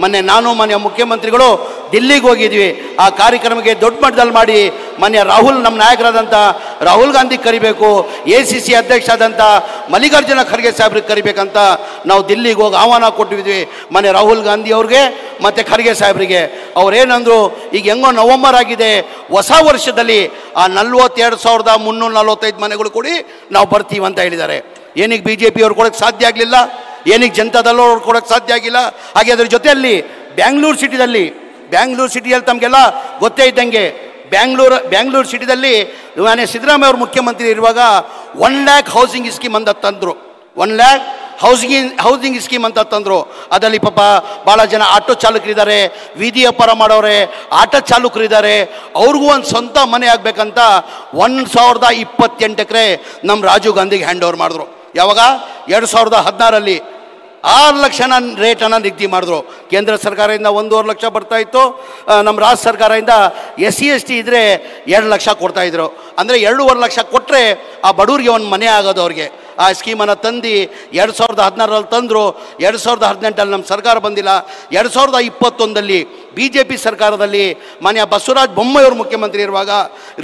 ಮೊನ್ನೆ ನಾನು ಮಾನ್ಯ ಮುಖ್ಯಮಂತ್ರಿಗಳು ದಿಲ್ಲಿಗೆ ಹೋಗಿದ್ವಿ. ಆ ಕಾರ್ಯಕ್ರಮಕ್ಕೆ ದೊಡ್ಡ ಮಟ್ಟದಲ್ಲಿ ಮಾಡಿ ಮಾನ್ಯ ರಾಹುಲ್, ನಮ್ಮ ನಾಯಕರಾದಂಥ ರಾಹುಲ್ ಗಾಂಧಿ ಕರಿಬೇಕು, ACC ಅಧ್ಯಕ್ಷ ಆದಂಥ ಮಲ್ಲಿಕಾರ್ಜುನ ಖರ್ಗೆ ಸಾಹೇಬ್ರಿಗೆ ಕರಿಬೇಕಂತ ನಾವು ದಿಲ್ಲಿಗೆ ಹೋಗಿ ಆಹ್ವಾನ ಕೊಟ್ಟಿದ್ವಿ ಮಾನ್ಯ ರಾಹುಲ್ ಗಾಂಧಿ ಅವ್ರಿಗೆ ಮತ್ತು ಖರ್ಗೆ ಸಾಹೇಬ್ರಿಗೆ. ಅವ್ರೇನಂದ್ರು, ಈಗ ಹೆಂಗೋ ನವಂಬರ್ ಆಗಿದೆ, ಹೊಸ ವರ್ಷದಲ್ಲಿ ಆ 42,345 ಮನೆಗಳು ಕೊಡಿ, ನಾವು ಬರ್ತೀವಿ ಅಂತ ಹೇಳಿದ್ದಾರೆ. ಏನಕ್ಕೆ BJP ಅವ್ರು ಕೊಡೋಕ್ಕೆ ಸಾಧ್ಯ ಆಗಲಿಲ್ಲ? ಏನಕ್ಕೆ ಜನತಾದಳು ಅವ್ರು ಕೊಡೋಕ್ಕೆ ಸಾಧ್ಯ ಆಗಿಲ್ಲ? ಹಾಗೆ ಅದ್ರ ಜೊತೆಯಲ್ಲಿ ಬ್ಯಾಂಗ್ಳೂರು ಸಿಟಿಯಲ್ಲಿ ತಮಗೆಲ್ಲ ಗೊತ್ತೇ ಇದ್ದಂಗೆ ಬ್ಯಾಂಗ್ಳೂರು ಸಿಟಿದಲ್ಲಿ ನಾನೇ ಸಿದ್ದರಾಮಯ್ಯ ಅವರು ಮುಖ್ಯಮಂತ್ರಿ ಇರುವಾಗ 1 lakh ಹೌಸಿಂಗ್ ಸ್ಕೀಮ್ ಅಂತ ತಂದರು. 1 lakh ಹೌಸಿಂಗ್ ಸ್ಕೀಮ್ ಅಂತ ತಂದರು. ಅದರಲ್ಲಿ ಪಾಪ ಭಾಳ ಜನ ಆಟೋ ಚಾಲಕರಿದ್ದಾರೆ, ಬೀದಿ ವ್ಯಾಪಾರ ಮಾಡೋರೆ, ಆಟೋ ಚಾಲಕರಿದ್ದಾರೆ. ಅವ್ರಿಗೂ ಒಂದು ಸ್ವಂತ ಮನೆ ಆಗಬೇಕಂತ 1028 ಎಕರೆ ನಮ್ಮ ರಾಜೀವ್ ಗಾಂಧಿಗೆ ಹ್ಯಾಂಡ್ ಓವರ್ ಮಾಡಿದ್ರು. ಯಾವಾಗ? 2016ರಲ್ಲಿ 6 ಲಕ್ಷನ ರೇಟನ್ನು ನಿಗದಿ ಮಾಡಿದ್ರು. ಕೇಂದ್ರ ಸರ್ಕಾರದಿಂದ 1.5 ಲಕ್ಷ ಬರ್ತಾಯಿತ್ತು, ನಮ್ಮ ರಾಜ್ಯ ಸರ್ಕಾರದಿಂದ SC ST ಇದ್ದರೆ 2 ಲಕ್ಷ ಕೊಡ್ತಾಯಿದ್ರು. ಅಂದರೆ 2.5 ಲಕ್ಷ ಕೊಟ್ಟರೆ ಆ ಬಡವರಿಗೆ ಒಂದು ಮನೆ ಆಗೋದು ಅವ್ರಿಗೆ. ಆ ಸ್ಕೀಮನ್ನು ತಂದು 2016ರಲ್ಲಿ ತಂದರು. 2018ರಲ್ಲಿ ನಮ್ಮ ಸರ್ಕಾರ ಬಂದಿಲ್ಲ. 2021ರಲ್ಲಿ BJP ಸರ್ಕಾರದಲ್ಲಿ ಮಾನ್ಯ ಬಸವರಾಜ ಬೊಮ್ಮಾಯಿ ಅವರು ಮುಖ್ಯಮಂತ್ರಿ ಇರುವಾಗ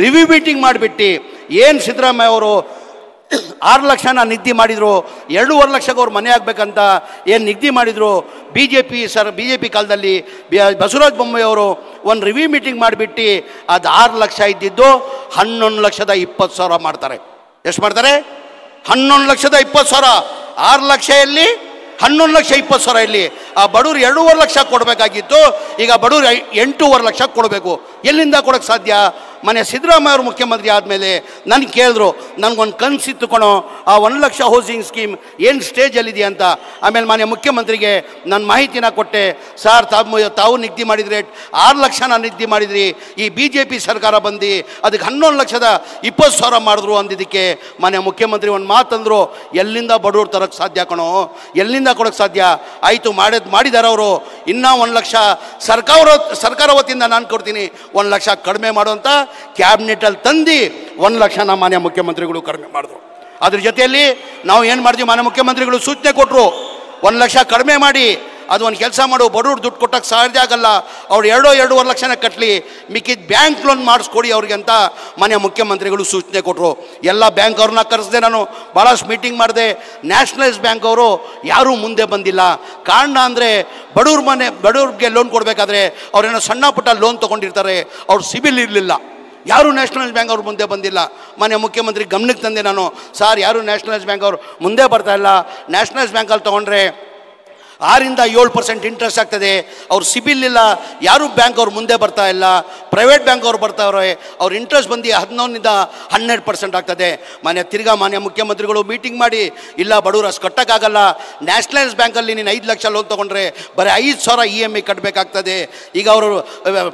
ರಿವ್ಯೂ ಮೀಟಿಂಗ್ ಮಾಡಿಬಿಟ್ಟು ಏನು ಸಿದ್ದರಾಮಯ್ಯ ಅವರು 6 ಲಕ್ಷನ ನಿಗದಿ ಮಾಡಿದರು, 2.5 ಲಕ್ಷಕ್ಕೆ ಅವ್ರು ಮನೆ ಆಗಬೇಕಂತ ಏನು ನಿಗದಿ ಮಾಡಿದರು. BJP ಕಾಲದಲ್ಲಿ ಬಸವರಾಜ ಬೊಮ್ಮಾಯಿ ಅವರು ಒಂದು ರಿವ್ಯೂ ಮೀಟಿಂಗ್ ಮಾಡಿಬಿಟ್ಟು ಅದು 6 ಲಕ್ಷ ಇದ್ದಿದ್ದು 11,20,000 ಮಾಡ್ತಾರೆ. ಎಷ್ಟು ಮಾಡ್ತಾರೆ? 11,20,000. 6 ಲಕ್ಷ ಎಲ್ಲಿ? 11,20,000 ಇಲ್ಲಿ. ಆ ಬಡವ್ರು 2.5 ಲಕ್ಷ ಕೊಡಬೇಕಾಗಿತ್ತು, ಈಗ ಬಡವ್ರು 8.5 ಲಕ್ಷ ಕೊಡಬೇಕು. ಎಲ್ಲಿಂದ ಕೊಡೋಕ್ಕೆ ಸಾಧ್ಯ? ಮನೆ ಸಿದ್ದರಾಮಯ್ಯ ಅವರು ಮುಖ್ಯಮಂತ್ರಿ ಆದಮೇಲೆ ನನಗೆ ಕೇಳಿದ್ರು, ನನಗೊಂದು ಕನಸಿತ್ತು ಕಣೋ, ಆ 1 ಲಕ್ಷ ಹೌಸಿಂಗ್ ಸ್ಕೀಮ್ ಏನು ಸ್ಟೇಜಲ್ಲಿದೆ ಅಂತ. ಆಮೇಲೆ ಮಾನ್ಯ ಮುಖ್ಯಮಂತ್ರಿಗೆ ನಾನು ಮಾಹಿತಿನ ಕೊಟ್ಟೆ. ಸರ್, ತಾವು ನಿಗದಿ ಮಾಡಿದ್ರಿ 6 ಲಕ್ಷನ ನಿಗದಿ ಮಾಡಿದ್ರಿ, ಈ BJP ಸರ್ಕಾರ ಬಂದು ಅದಕ್ಕೆ 11,20,000 ಮಾಡಿದ್ರು ಅಂದಿದ್ದಕ್ಕೆ ಮಾನ್ಯ ಮುಖ್ಯಮಂತ್ರಿ ಒಂದು ಮಾತಂದರು, ಎಲ್ಲಿಂದ ಬಡವ್ರು ತರೋಕ್ಕೆ ಸಾಧ್ಯ ಕಣೋ, ಎಲ್ಲಿಂದ ಕೊಡೋಕ್ಕೆ ಸಾಧ್ಯ? ಆಯಿತು, ಮಾಡಿದ್ದಾರೆ ಅವರು. ಇನ್ನೂ 1 ಲಕ್ಷ ಸರ್ಕಾರ ವತಿಯಿಂದ ನಾನು ಕೊಡ್ತೀನಿ, 1 ಲಕ್ಷ ಕಡಿಮೆ ಮಾಡುವಂಥ ಕ್ಯಾಬಿನೆಟಲ್ಲಿ ತಂದು 1 ಲಕ್ಷನ ಮಾನ್ಯ ಮುಖ್ಯಮಂತ್ರಿಗಳು ಕಡಿಮೆ ಮಾಡಿದ್ರು. ಅದ್ರ ಜೊತೆಯಲ್ಲಿ ನಾವು ಏನು ಮಾಡಿದ್ವಿ, ಮಾನ್ಯ ಮುಖ್ಯಮಂತ್ರಿಗಳು ಸೂಚನೆ ಕೊಟ್ಟರು, 1 ಲಕ್ಷ ಕಡಿಮೆ ಮಾಡಿ ಅದು ಒಂದು ಕೆಲಸ ಮಾಡು, ಬಡವ್ರು ದುಡ್ಡು ಕೊಟ್ಟಕ್ಕೆ ಸಾಧ್ಯ ಆಗಲ್ಲ, ಅವ್ರು 2.5 ಲಕ್ಷನ ಕಟ್ಟಲಿ, ಮಿಕ್ಕಿದ ಬ್ಯಾಂಕ್ ಲೋನ್ ಮಾಡಿಸ್ಕೊಡಿ ಅವ್ರಿಗೆ ಅಂತ ಮಾನ್ಯ ಮುಖ್ಯಮಂತ್ರಿಗಳು ಸೂಚನೆ ಕೊಟ್ಟರು. ಎಲ್ಲ ಬ್ಯಾಂಕ್ ಅವ್ರನ್ನ ಕರೆಸಿದೆ, ನಾನು ಭಾಳಷ್ಟು ಮೀಟಿಂಗ್ ಮಾಡಿದೆ. ನ್ಯಾಷನಲೈಸ್ ಬ್ಯಾಂಕ್ ಅವರು ಯಾರೂ ಮುಂದೆ ಬಂದಿಲ್ಲ. ಕಾರಣ ಅಂದರೆ ಬಡವ್ರಿಗೆ ಲೋನ್ ಕೊಡಬೇಕಾದ್ರೆ ಅವ್ರೇನೋ ಸಣ್ಣ ಪುಟ್ಟ ಲೋನ್ ತೊಗೊಂಡಿರ್ತಾರೆ, ಅವ್ರು ಸಿಬಿಲ್ ಇರಲಿಲ್ಲ. ಯಾರು ನ್ಯಾಷನಲೈಸ್ ಬ್ಯಾಂಕ್ ಅವ್ರು ಮುಂದೆ ಬಂದಿಲ್ಲ. ಮಾನ್ಯ ಮುಖ್ಯಮಂತ್ರಿ ಗಮನಕ್ಕೆ ತಂದೆ ನಾನು, ಸರ್ ಯಾರು ನ್ಯಾಷನಲೈಸ್ ಬ್ಯಾಂಕ್ ಅವ್ರು ಮುಂದೆ ಬರ್ತಾಯಿಲ್ಲ, ನ್ಯಾಷನಲೈಸ್ ಬ್ಯಾಂಕಲ್ಲಿ ತೊಗೊಂಡ್ರೆ 6-7% ಇಂಟ್ರೆಸ್ಟ್ ಆಗ್ತದೆ, ಅವ್ರು ಸಿಬಿಲ್ ಇಲ್ಲ, ಯಾರು ಬ್ಯಾಂಕ್ ಅವ್ರು ಮುಂದೆ ಬರ್ತಾ ಇಲ್ಲ, ಪ್ರೈವೇಟ್ ಬ್ಯಾಂಕ್ ಅವ್ರು ಬರ್ತಾವ್ರೆ, ಅವ್ರ ಇಂಟ್ರೆಸ್ಟ್ ಬಂದು 11-12% ಆಗ್ತದೆ. ಮಾನ್ಯ ಮುಖ್ಯಮಂತ್ರಿಗಳು ಮೀಟಿಂಗ್ ಮಾಡಿ, ಇಲ್ಲ ಬಡವರು ಅಷ್ಟು ಕಟ್ಟೋಕ್ಕಾಗಲ್ಲ, ನ್ಯಾಷನಲೈಸ್ ಬ್ಯಾಂಕಲ್ಲಿ ನೀನು 5 ಲಕ್ಷ ಲೋನ್ ತೊಗೊಂಡ್ರೆ ಬರೀ 5,000 EMI ಕಟ್ಟಬೇಕಾಗ್ತದೆ. ಈಗ ಅವರು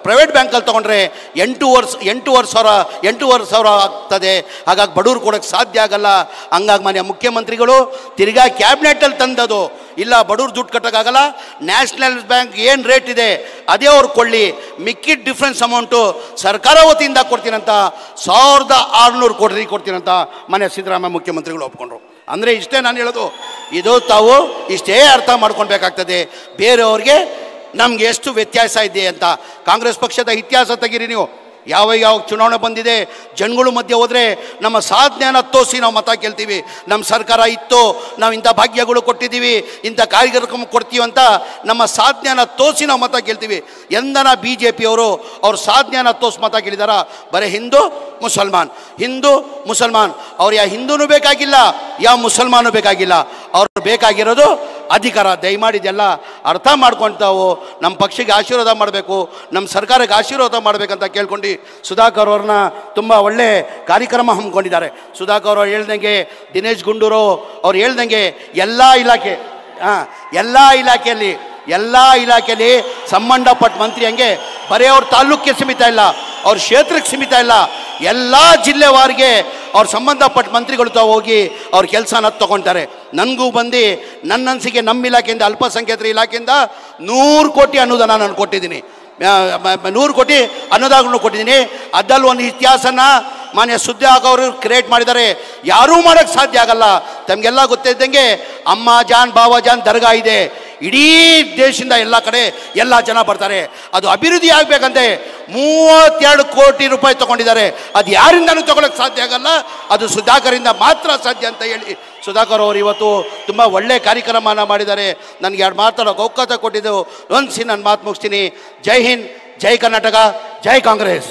ಪ್ರೈವೇಟ್ ಬ್ಯಾಂಕಲ್ಲಿ ತೊಗೊಂಡ್ರೆ 8,500 ಆಗ್ತದೆ. ಹಾಗಾಗಿ ಬಡವ್ರು ಕೊಡೋಕ್ಕೆ ಸಾಧ್ಯ ಆಗಲ್ಲ. ಹಂಗಾಗಿ ಮಾನ್ಯ ಮುಖ್ಯಮಂತ್ರಿಗಳು ತಿರ್ಗಾ ಕ್ಯಾಬಿನೆಟಲ್ಲಿ ತಂದದು, ಇಲ್ಲ ಬಡವ್ರು ದುಡ್ಡು ಕಟ್ಟೋಕ್ಕಾಗಲ್ಲ, ನ್ಯಾಷನಲ್ ಬ್ಯಾಂಕ್ ಏನು ರೇಟ್ ಇದೆ ಅದೇ ಅವ್ರು ಕೊಳ್ಳಿ, ಮಿಕ್ಕಿದ ಡಿಫ್ರೆನ್ಸ್ ಅಮೌಂಟು ಸರ್ಕಾರ ವತಿಯಿಂದ ಕೊಡ್ತೀನಂತ 1,600 ಕೋಟಿ ಕೊಡ್ತೀನಂತ ಮಾನ್ಯ ಸಿದ್ದರಾಮಯ್ಯ ಮುಖ್ಯಮಂತ್ರಿಗಳು ಒಪ್ಕೊಂಡ್ರು. ಅಂದರೆ ಇಷ್ಟೇ ನಾನು ಹೇಳೋದು, ಇದು ತಾವು ಇಷ್ಟೇ ಅರ್ಥ ಮಾಡ್ಕೊಳ್ಬೇಕಾಗ್ತದೆ. ಬೇರೆಯವ್ರಿಗೆ ನಮಗೆ ಎಷ್ಟು ವ್ಯತ್ಯಾಸ ಇದೆ ಅಂತ. ಕಾಂಗ್ರೆಸ್ ಪಕ್ಷದ ಇತಿಹಾಸ ತೆಗೀರಿ ನೀವು. ಯಾವ ಚುನಾವಣೆ ಬಂದಿದೆ, ಜನಗಳು ಮಧ್ಯೆ ಹೋದರೆ ನಮ್ಮ ಸಾಧನೆಯನ್ನು ತೋರಿಸಿ ನಾವು ಮತ ಕೇಳ್ತೀವಿ. ನಮ್ಮ ಸರ್ಕಾರ ಇತ್ತು, ನಾವು ಇಂಥ ಭಾಗ್ಯಗಳು ಕೊಟ್ಟಿದ್ದೀವಿ, ಇಂಥ ಕಾರ್ಯಕ್ರಮ ಕೊಡ್ತೀವಿ ಅಂತ ನಮ್ಮ ಸಾಧನೆಯನ್ನು ತೋರಿಸಿ ನಾವು ಮತ ಕೇಳ್ತೀವಿ. ಎಂದನ BJP ಅವರು ಅವ್ರ ಸಾಧನೆಯನ್ನು ತೋರಿಸಿ ಮತ ಕೇಳಿದಾರ? ಬರೀ ಹಿಂದೂ ಮುಸಲ್ಮಾನ್. ಅವ್ರು ಯಾವ ಹಿಂದೂನೂ ಬೇಕಾಗಿಲ್ಲ, ಯಾವ ಮುಸಲ್ಮಾನೂ ಬೇಕಾಗಿಲ್ಲ, ಅವ್ರು ಬೇಕಾಗಿರೋದು ಅಧಿಕಾರ. ದಯಮಾಡಿ ಇದೆಲ್ಲ ಅರ್ಥ ಮಾಡ್ಕೊಳ್ತಾವು. ನಮ್ಮ ಪಕ್ಷಕ್ಕೆ ಆಶೀರ್ವಾದ ಮಾಡಬೇಕು, ನಮ್ಮ ಸರ್ಕಾರಕ್ಕೆ ಆಶೀರ್ವಾದ ಮಾಡಬೇಕಂತ ಕೇಳ್ಕೊಂಡು ಸುಧಾಕರ್ ಅವ್ರನ್ನ ತುಂಬ ಒಳ್ಳೆ ಕಾರ್ಯಕ್ರಮ ಹಮ್ಮಿಕೊಂಡಿದ್ದಾರೆ. ಸುಧಾಕರ್ ಅವ್ರು ಹೇಳ್ದಂಗೆ, ದಿನೇಶ್ ಗುಂಡೂರು ಅವ್ರು ಹೇಳ್ದಂಗೆ ಎಲ್ಲ ಇಲಾಖೆಯಲ್ಲಿ ಸಂಬಂಧಪಟ್ಟ ಮಂತ್ರಿ ಹಂಗೆ ಬರೀ ಅವ್ರ ತಾಲೂಕಿಗೆ ಸೀಮಿತ ಇಲ್ಲ, ಅವ್ರ ಕ್ಷೇತ್ರಕ್ಕೆ ಸೀಮಿತ ಇಲ್ಲ, ಎಲ್ಲ ಜಿಲ್ಲೆವಾರಿಗೆ ಅವ್ರ ಸಂಬಂಧಪಟ್ಟ ಮಂತ್ರಿಗಳು ಹೋಗಿ ಅವ್ರ ಕೆಲಸನ ತಗೊಳ್ತಾರೆ. ನನಗೂ ಬಂದು ನನ್ನ ಅನಿಸಿಕೆ ನಮ್ಮ ಇಲಾಖೆಯಿಂದ, ಅಲ್ಪಸಂಖ್ಯಾತರ ಇಲಾಖೆಯಿಂದ 100 ಕೋಟಿ ಅನುದಾನ ನಾನು ಕೊಟ್ಟಿದ್ದೀನಿ, 100 ಕೋಟಿ ಅನುದಾನಗಳನ್ನು ಕೊಟ್ಟಿದ್ದೀನಿ. ಅದ್ರಲ್ಲಿ ಒಂದು ಇತಿಹಾಸನ ಮಾನ್ಯ ಸುದ್ದಿಯಾಗ ಅವರು ಕ್ರಿಯೇಟ್ ಮಾಡಿದ್ದಾರೆ. ಯಾರೂ ಮಾಡೋಕ್ಕೆ ಸಾಧ್ಯ ಆಗಲ್ಲ. ತಮಗೆಲ್ಲ ಗೊತ್ತಿದ್ದಂಗೆ ಅಮ್ಮ ಜಾನ್ ಬಾಬಾ ಜಾನ್ ದರ್ಗಾ ಇದೆ. ಇಡೀ ದೇಶದಿಂದ ಎಲ್ಲ ಕಡೆ ಎಲ್ಲ ಜನ ಬರ್ತಾರೆ. ಅದು ಅಭಿವೃದ್ಧಿ ಆಗಬೇಕಂದ್ರೆ 32 ಕೋಟಿ ರೂಪಾಯಿ ತೊಗೊಂಡಿದ್ದಾರೆ. ಅದು ಯಾರಿಂದನೂ ತೊಗೊಳಕ್ಕೆ ಸಾಧ್ಯ ಆಗಲ್ಲ. ಅದು ಸುಧಾಕರಿಂದ ಮಾತ್ರ ಸಾಧ್ಯ ಅಂತ ಹೇಳಿ ಸುಧಾಕರ್ ಅವರು ಇವತ್ತು ತುಂಬ ಒಳ್ಳೆಯ ಕಾರ್ಯಕ್ರಮನ ಮಾಡಿದ್ದಾರೆ. ನನಗೆ 2 ಮಾತಾಡೋಕೆ ಅವಕಾಶ ಕೊಟ್ಟಿದ್ದು. ಒಂದ್ಸಿ ನನ್ನ ಮಾತು ಮುಗಿಸ್ತೀನಿ. ಜೈ ಹಿಂದ್, ಜೈ ಕರ್ನಾಟಕ, ಜೈ ಕಾಂಗ್ರೆಸ್.